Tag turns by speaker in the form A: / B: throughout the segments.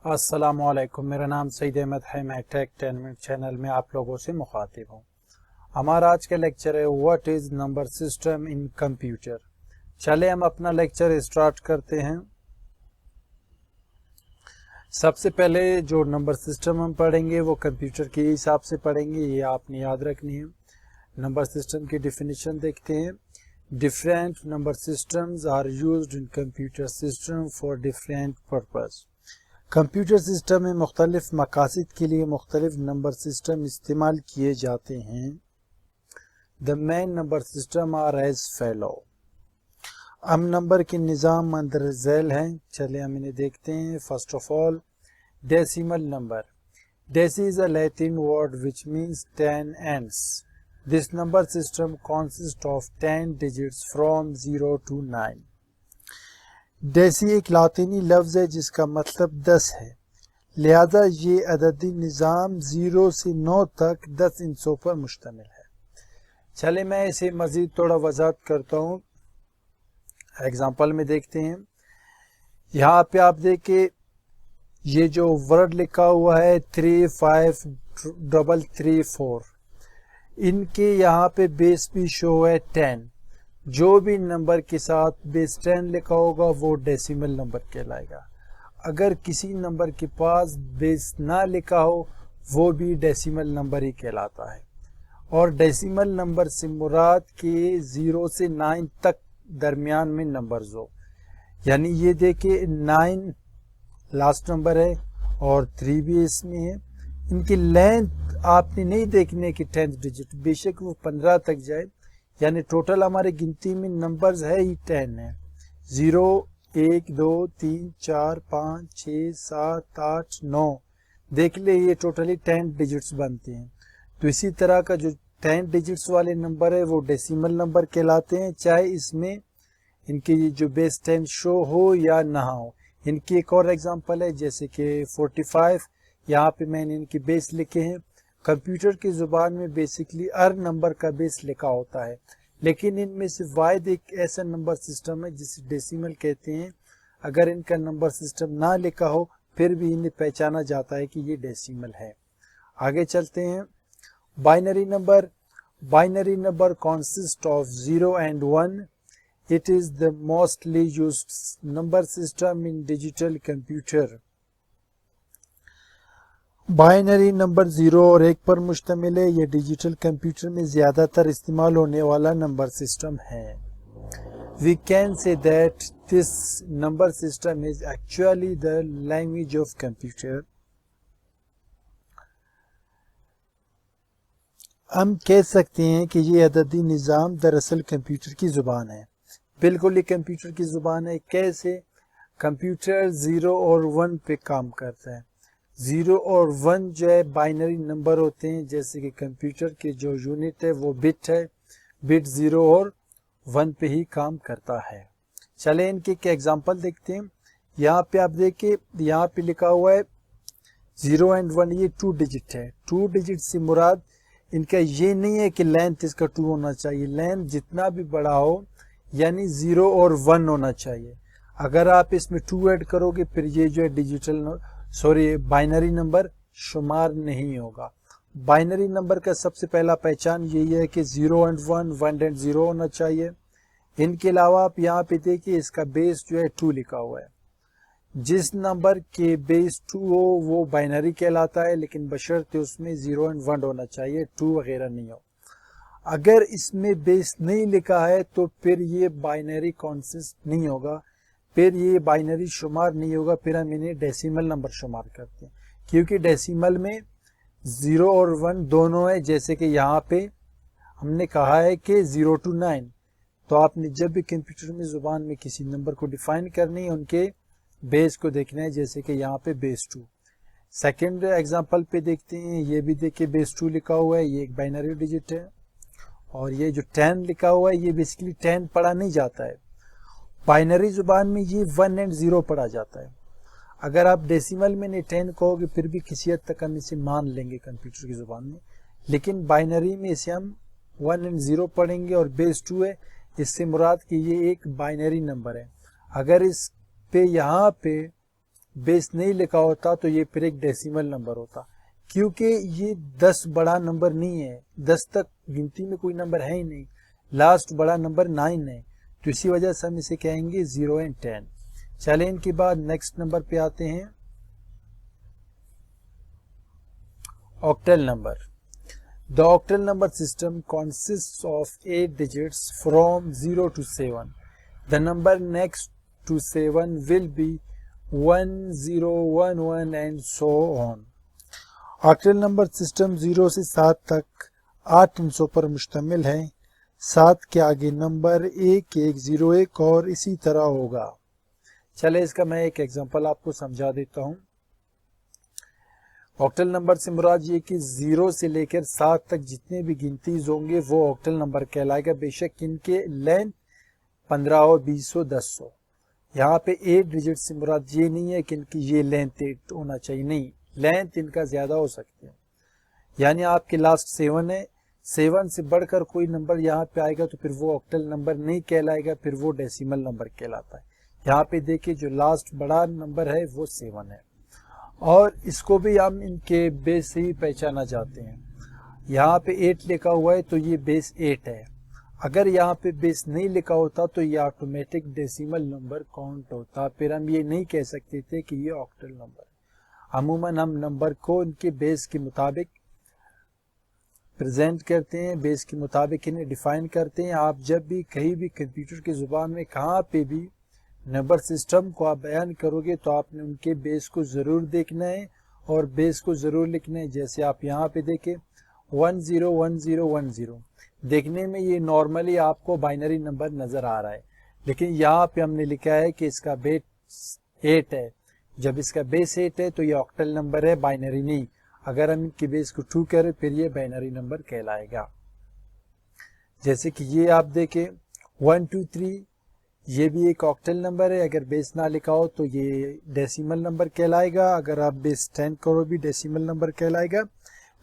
A: अस्सलामुअलैकुम, मेरा नाम सईद अहमद है। मैं टेक 10 मिनट चैनल में आप लोगों से मुखातिब हूँ। हमारा आज का लेक्चर है what is number system in computer. चले हम अपना लेक्चर स्टार्ट करते हैं। सबसे पहले जो नंबर सिस्टम हम पढ़ेंगे वो कंप्यूटर के हिसाब से पढ़ेंगे, ये आपने याद रखनी है। नंबर सिस्टम की डेफिनेशन देखते हैं। Different number systems are used in computer system for different purpose. Computer system में मुख्तलिफ मकासद के लिए मुख्तलिफ नंबर सिस्टम इस्तेमाल किए जाते हैं। The main number system are as follow. अब नंबर के निज़ाम मंदर झैल हैं, चले हम इन्हें देखते हैं। First of all, decimal number. Deci is a Latin word which means 10 ends. This number system consists of 10 digits from 0 to 9. Deci एक लातीनी लफ्ज़ है जिसका मतलब 10 है, लिहाजा ये अददी निज़ाम 0 से 9 तक 10 इंचों पर मुश्तमिल है। चले मैं इसे मज़ीद थोड़ा वजाहत करता हूँ। एग्जाम्पल में देखते हैं। यहाँ पे आप देखिए, ये जो वर्ड लिखा हुआ है 35334, इनके यहाँ पे बेस भी शो है 10। जो भी नंबर के साथ बेस 10 लिखा होगा वो डेसिमल नंबर कहलाएगा। अगर किसी नंबर के पास बेस ना लिखा हो वो भी डेसिमल नंबर ही कहलाता है। और डेसिमल नंबर से मुराद के 0 से 9 तक दरमियान में नंबर्स हो, यानी ये देखिए 9 लास्ट नंबर है और 3 भी इसमें है। इनकी लेंथ आपने नहीं देखने की 10th डिजिट, बेशक वो 15 तक जाए, यानी टोटल हमारे गिनती में नंबर्स है ही 10 है। 0 1 2 3 4 5 6 7 8 9, देख ले ये टोटली 10 डिजिट्स बनते हैं। तो इसी तरह का जो 10 डिजिट्स वाले नंबर है वो डेसिमल नंबर कहलाते हैं, चाहे इसमें इनकी जो बेस 10 शो हो या ना हो। इनकी एक और एग्जांपल है, जैसे कि 45, यहाँ पे मैंने इनकी बेस लिखे हैं। कंप्यूटर की ज़ुबान में बेसिकली हर नंबर का बेस लिखा होता है, लेकिन इनमें से वाहिद एक ऐसा नंबर सिस्टम है जिसे डेसिमल कहते हैं। अगर इनका नंबर सिस्टम ना लिखा हो फिर भी इन्हें पहचाना जाता है कि ये डेसिमल है। आगे चलते हैं। Binary number. Binary number consist of 0 and 1. It is the mostly used number system in digital computer. Binary number 0 और 1 पर मुश्तमिल है। ये डिजिटल कंप्यूटर में ज़्यादातर इस्तेमाल होने वाला नंबर सिस्टम है। We can say that this number system is actually the language of computer. हम कह सकते हैं कि ये अददी निज़ाम दरअसल कंप्यूटर की ज़ुबान है। बिल्कुल ये कंप्यूटर की ज़ुबान है। कैसे? कंप्यूटर 0 और 1 पे काम करता है। 0 और 1 जो है बाइनरी नंबर होते हैं, जैसे कि कंप्यूटर के जो यूनिट है वो बिट है। बिट 0 और 1 पे ही काम करता है। चले इनके एक एग्जांपल देखते हैं। यहाँ पे आप देखिए, यहाँ पे लिखा हुआ है 0 and 1, ये 2 डिजिट है। 2 डिजिट से मुराद इनका ये नहीं है कि लेंथ इसका 2 होना चाहिए। लेंथ जितना भी बड़ा हो, यानी 0 और 1 होना चाहिए। अगर आप इसमें 2 ऐड करोगे फिर ये जो है बाइनरी नंबर शुमार नहीं होगा। बाइनरी नंबर का सबसे पहला पहचान यही है कि 0 and 1, 1 and 0 होना चाहिए। इनके अलावा आप यहाँ पे देखिए, इसका बेस जो है 2 लिखा हुआ है। जिस नंबर के बेस 2 हो वो बाइनरी कहलाता है, लेकिन बशर्ते उसमें 0 and 1 होना चाहिए, 2 वगैरह नहीं हो। अगर इसमें बेस नहीं लिखा है तो फिर ये बाइनरी कॉन्सिस्ट नहीं होगा, फिर ये बाइनरी शुमार नहीं होगा, फिर हम इन्हें डेसिमल नंबर शुमार करते हैं। क्योंकि डेसिमल में 0 और 1 दोनों है, जैसे कि यहाँ पे हमने कहा है कि 0 to 9। तो आपने जब भी कंप्यूटर में ज़ुबान में किसी नंबर को डिफाइन करनी है, उनके बेस को देखना है, जैसे कि यहाँ पे बेस 2। सेकेंड एग्जाम्पल पे देखते हैं। ये भी देखिए बेस 2 लिखा हुआ है, ये एक बाइनरी डिजिट है। और ये जो 10 लिखा हुआ है ये बेसिकली 10 पढ़ा नहीं जाता है। बाइनरी जुबान में ये 1 and 0 पढ़ा जाता है। अगर आप डेसिमल में नहीं 10 कहोगे फिर भी किसी हद तक हम इसे मान लेंगे कंप्यूटर की जुबान में, लेकिन बाइनरी में इसे हम 1 and 0 पढ़ेंगे और बेस 2 है। इससे मुराद कि ये एक बाइनरी नंबर है। अगर इस पे यहाँ पे बेस नहीं लिखा होता तो ये फिर एक डेसिमल नंबर होता। क्योंकि ये 10 बड़ा नंबर नहीं है, 10 तक गिनती में कोई नंबर है ही नहीं, लास्ट बड़ा नंबर 9 है, तो इसी वजह से हम इसे कहेंगे 0 और 10। चलें इनके बाद नेक्स्ट नंबर पे आते हैं, octal number. The octal number system consists of 8 digits from 0 to 7. The number next to 7 will be 1, 0, 1, 1 and so on. Octal number system 0 से 7 तक 8 अंशों पर मुश्तमिल है। 7 के आगे नंबर 1, 1, 0, 1 और इसी तरह होगा। चले इसका मैं एक एग्जांपल आपको समझा देता हूँ। ऑक्टल नंबर से मुराद ये कि 0 से लेकर 7 तक जितने भी गिनतीज होंगे वो ऑक्टल नंबर कहलाएगा, बेशक इनके लेंथ 15 हो, 20 हो, 10 हो। यहाँ पे 8 डिजिट से मुराद ये नहीं है कि इनकी ये लेंथ 8 होना चाहिए, नहीं, लेंथ इनका ज्यादा हो सकती है। यानी आपके लास्ट 7 है, 7 से बढ़कर कोई नंबर यहाँ पे आएगा तो फिर वो ऑक्टल नंबर नहीं कहलाएगा, फिर वो डेसिमल नंबर कहलाता है। यहाँ पे देखिए जो लास्ट बड़ा नंबर है वो 7 है और इसको भी हम इनके बेस से ही पहचाना जाते हैं। यहाँ पे 8 लिखा हुआ है तो ये बेस 8 है। अगर यहाँ पे बेस नहीं लिखा होता तो ये ऑटोमेटिक डेसिमल नंबर काउंट होता, फिर हम ये नहीं कह सकते थे कि ये ऑक्टल नंबर है। अमूमन हम नंबर को इनके बेस के मुताबिक प्रेजेंट करते हैं, बेस के मुताबिक इन्हें डिफाइन करते हैं। आप जब भी कहीं भी कंप्यूटर की ज़ुबान में कहाँ पे भी नंबर सिस्टम को आप बयान करोगे तो आपने उनके बेस को ज़रूर देखना है और बेस को ज़रूर लिखना है। जैसे आप यहाँ पे देखें 101010, देखने में ये नॉर्मली आपको बाइनरी नंबर नज़र आ रहा है, लेकिन यहाँ पे हमने लिखा है कि इसका बेस 8 है। जब इसका बेस 8 है तो ये ऑक्टल नंबर है, बाइनरी नहीं। अगर हम इनके बेस को 2 करें फिर ये बाइनरी नंबर कहलाएगा। जैसे कि ये आप देखें 1, 2, 3, ये भी एक ऑक्टल नंबर है। अगर बेस ना लिखा हो तो ये डेसिमल नंबर कहलाएगा, अगर आप बेस 10 करो भी डेसिमल नंबर कहलाएगा,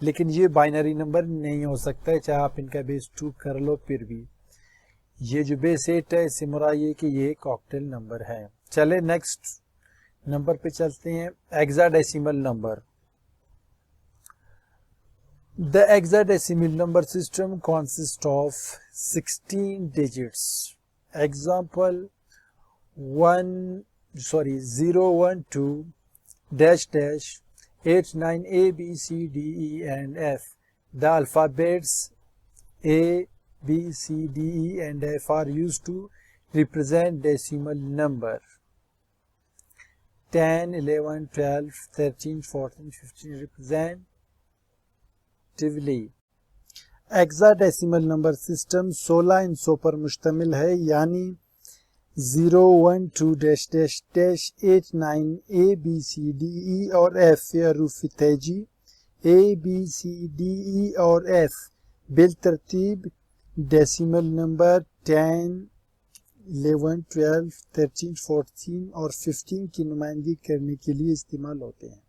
A: लेकिन ये बाइनरी नंबर नहीं हो सकता है, चाहे आप इनका बेस 2 कर लो फिर भी। ये जो बेस 8 है इससे मुराद ये कि ये एक ऑक्टल नंबर है। चले नेक्स्ट नंबर पे चलते हैं, hexadecimal number. The hexadecimal number system consist of 16 digits. Example 012 dash dash 89 A B C D E and F. The alphabets A B C D E and F are used to represent decimal number 10, 11, 12, 13, 14, 15 representatively. Hexadecimal number system 16 अंशों पर मुश्तमिल है, यानी 012-89 A B C D E और F हरूफ तेजी A B C D E और F बिलतरतीब decimal number 10, 11, 12, 13, 14 और 15 की नुमाइंदगी करने के लिए इस्तेमाल होते हैं।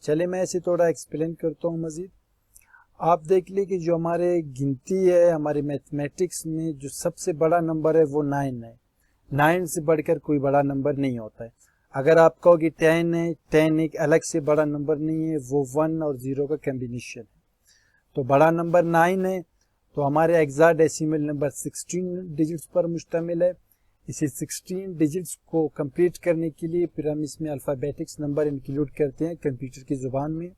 A: चले मैं इसे थोड़ा एक्सप्लेन करता हूँ मज़ीद। आप देख लें कि जो हमारे गिनती है, हमारे मैथमेटिक्स में जो सबसे बड़ा नंबर है वो 9 है। 9 से बढ़कर कोई बड़ा नंबर नहीं होता है। अगर आप कहोगे 10 है, 10 एक अलग से बड़ा नंबर नहीं है, वो 1 और 0 का कॉम्बिनेशन है। तो बड़ा नंबर 9 है, तो हमारे हेक्साडेसिमल नंबर 16 डिजिट्स पर मुश्तमिल है। इसे 16 डिजिट्स को कंप्लीट करने के लिए फिर हम इसमें अल्फ़ाबेटिक्स नंबर इंक्लूड करते हैं कंप्यूटर की ज़ुबान में,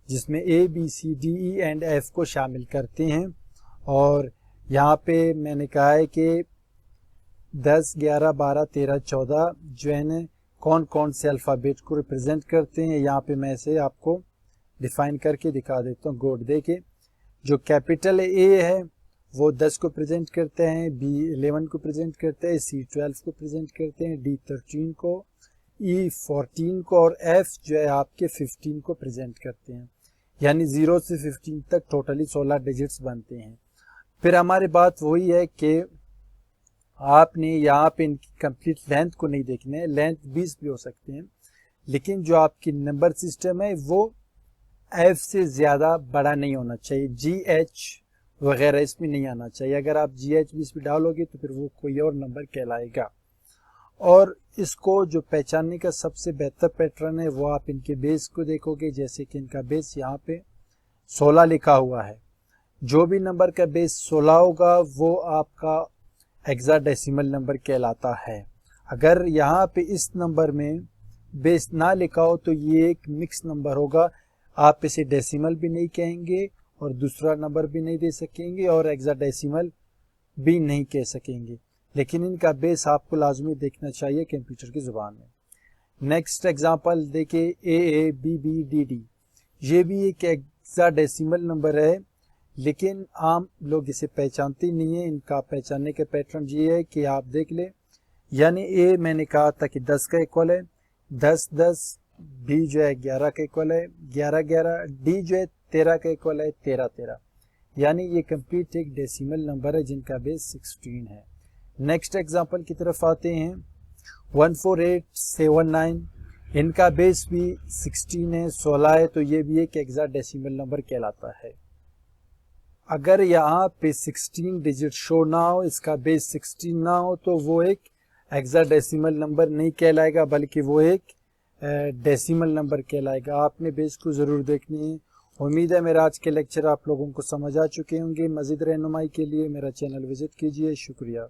A: जिसमें A B C D E and F को शामिल करते हैं। और यहाँ पे मैंने कहा है कि 10, 11, 12, 13, 14 जो है ना कौन कौन से अल्फ़ाबेट को रिप्रेजेंट करते हैं। यहाँ पे मैं इसे आपको डिफ़ाइन करके दिखा देता हूँ। गोड देखिए, जो कैपिटल A है वो 10 को प्रेजेंट करते हैं, B 11 को प्रेजेंट करते हैं, C 12 को प्रेजेंट करते हैं, D 13 को, E 14 को और F जो है आपके 15 को प्रेजेंट करते हैं। यानी 0 से 15 तक टोटली 16 डिजिट्स बनते हैं। फिर हमारी बात वही है कि आपने यहाँ पे इनकी कंप्लीट लेंथ को नहीं देखना है। लेंथ 20 भी हो सकते हैं, लेकिन जो आपकी नंबर सिस्टम है वो F से ज़्यादा बड़ा नहीं होना चाहिए। GH वगैरह इसमें नहीं आना चाहिए। अगर आप GH भी इसमें डालोगे तो फिर वो कोई और नंबर कहलाएगा। और इसको जो पहचानने का सबसे बेहतर पैटर्न है वो आप इनके बेस को देखोगे। जैसे कि इनका बेस यहाँ पे 16 लिखा हुआ है। जो भी नंबर का बेस 16 होगा वो आपका हेक्साडेसिमल नंबर कहलाता है। अगर यहाँ पे इस नंबर में बेस ना लिखा हो तो ये एक मिक्स नंबर होगा। आप इसे डेसिमल भी नहीं कहेंगे और दूसरा नंबर भी नहीं दे सकेंगे और हेक्साडेसिमल भी नहीं कह सकेंगे, लेकिन इनका बेस आपको लाजमी देखना चाहिए कंप्यूटर की ज़ुबान में। नेक्स्ट एग्जांपल देखिए, A B B D D. ये भी एक हेक्साडेसिमल नंबर है, लेकिन आम लोग इसे पहचानते नहीं है। इनका पहचानने का पैटर्न ये है कि आप देख ले, यानी ए मैंने कहा था कि 10 का इक्वल है 10 10, बी जो है 11 का इक्वल है 11 11, डी जो है 13 का इक्वल है 13 13, यानी ये कंप्लीट एक डेसिमल नंबर है जिनका बेस 16 है। नेक्स्ट एग्जांपल की तरफ आते हैं, 14879। इनका बेस भी 16 है 16 है, तो ये भी एक हेक्साडेसिमल नंबर कहलाता है। अगर यहाँ पे 16 डिजिट शो ना हो, इसका बेस 16 ना हो, तो वो एक हेक्साडेसिमल नंबर नहीं कहलाएगा बल्कि वो एक डेसिमल नंबर कहलाएगा। आपने बेस को ज़रूर देखनी है। उम्मीद है मेरा आज के लेक्चर आप लोगों को समझ आ चुके होंगे। मज़ीद रहनुमाई के लिए मेरा चैनल विज़िट कीजिए। शुक्रिया।